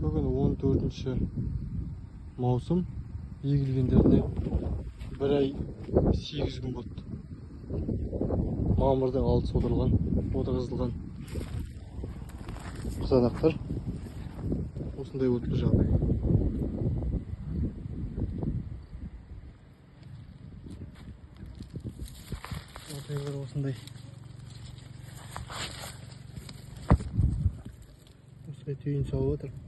Бүгін 14 маусым, егілгендеріне 1 ай 8 күн болды. Мамырдың 6-сы отырғызылған қызанақтар осындай өтті жағдай. Жағдайлар осындай. Осылай түйін салып отыр.